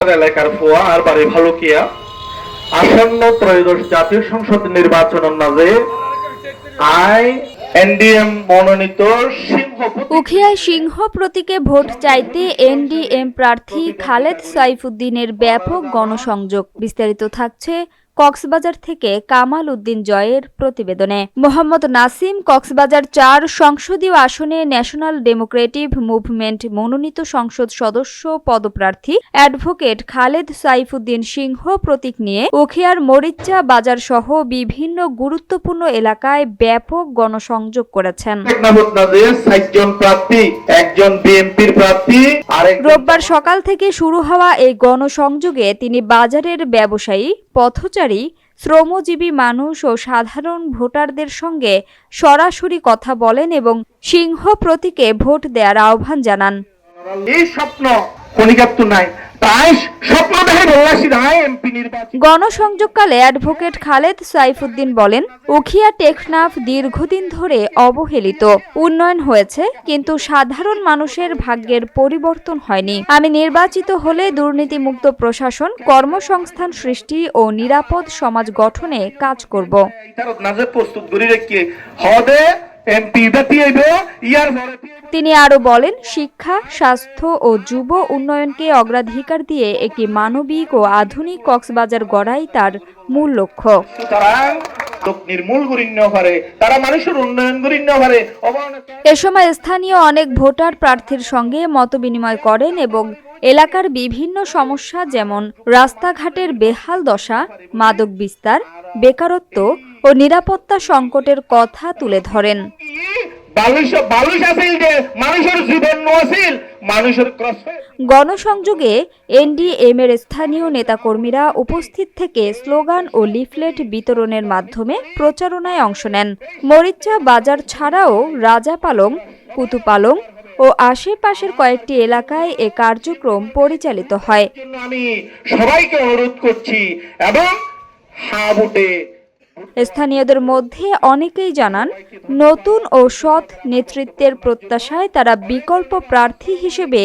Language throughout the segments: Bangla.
এলাকার ফোয়া আর বাড়ি ভালুকিয়া আসন্ন ত্রয়োদশ জাতীয় সংসদ নির্বাচনের মাঝে এনডিএম মনোনীত উখিয়ায় সিংহ প্রতীকে ভোট চাইতে এনডিএম প্রার্থী খালেদ সাইফুদ্দিনের ব্যাপক গণসংযোগ। বিস্তারিত থাকছে কক্সবাজার থেকে কামাল উদ্দিন জয়ের প্রতিবেদনে। মোহাম্মদ নাসিম কক্সবাজার ৪ সংসদীয় আসনে ন্যাশনাল ডেমোক্রেটিভ মুভমেন্ট মনোনীত সংসদ সদস্য পদপ্রার্থী অ্যাডভোকেট খালেদ সাইফুদ্দিন সিংহ প্রতীক নিয়ে উখিয়ার মরিচ্চা বাজার সহ বিভিন্ন গুরুত্বপূর্ণ এলাকায় ব্যাপক গণসংযোগ করেছেন। রোববার সকাল থেকে শুরু হওয়া এই গণসংযোগে তিনি বাজারের ব্যবসায়ী, পথচারী, শ্রমজীবী মানুষ ও সাধারণ ভোটারদের সঙ্গে সরাসরি কথা বলেন এবং সিংহ প্রতীকে ভোট দেওয়ার আহ্বান জানান। এই স্বপ্ন নাই, গণসংযোগকালে অ্যাডভোকেট খালেদ সাইফুদ্দিন বলেন, উখিয়া টেকনাফ দীর্ঘদিন ধরে অবহেলিত। উন্নয়ন হয়েছে, কিন্তু সাধারণ মানুষের ভাগ্যের পরিবর্তন হয়নি। আমি নির্বাচিত হলে দুর্নীতিমুক্ত প্রশাসন, কর্মসংস্থান সৃষ্টি ও নিরাপদ সমাজ গঠনে কাজ করব। তিনি আরো বলেন, শিক্ষা, স্বাস্থ্য ও যুব উন্নয়নকে অগ্রাধিকার দিয়ে একটি মানবিক ও আধুনিক কক্সবাজার গড়াই তার মূল লক্ষ্য। এ সময় স্থানীয় অনেক ভোটার প্রার্থীর সঙ্গে মতবিনিময় করেন এবং এলাকার বিভিন্ন সমস্যা যেমন রাস্তাঘাটের বেহাল দশা, মাদক বিস্তার, বেকারত্ব ও নিরাপত্তা সংকটের কথা তুলে ধরেন। গণসংযোগে এনডিএম-এর স্থানীয় নেতাকর্মীরা উপস্থিত থেকে স্লোগান ও লিফলেট বিতরণের মাধ্যমে প্রচারণায় অংশ নেন। মরিচ্চা বাজার ছাড়াও রাজাপালং, কুতুপালং ও আশেপাশের কয়েকটি এলাকায় এ কার্যক্রম পরিচালিত হয়। আমি সবাইকে অনুরোধ করছি এবং স্থানীয়দের মধ্যে অনেকেই জানান, নতুন ও সৎ নেতৃত্বের প্রত্যাশায় তারা বিকল্প প্রার্থী হিসেবে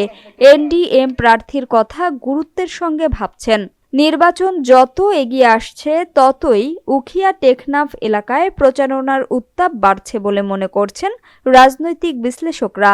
এনডিএম প্রার্থীর কথা গুরুত্বের সঙ্গে ভাবছেন। নির্বাচন যত এগিয়ে আসছে ততই উখিয়া টেকনাফ এলাকায় প্রচারণার উত্তাপ বাড়ছে বলে মনে করছেন রাজনৈতিক বিশ্লেষকরা।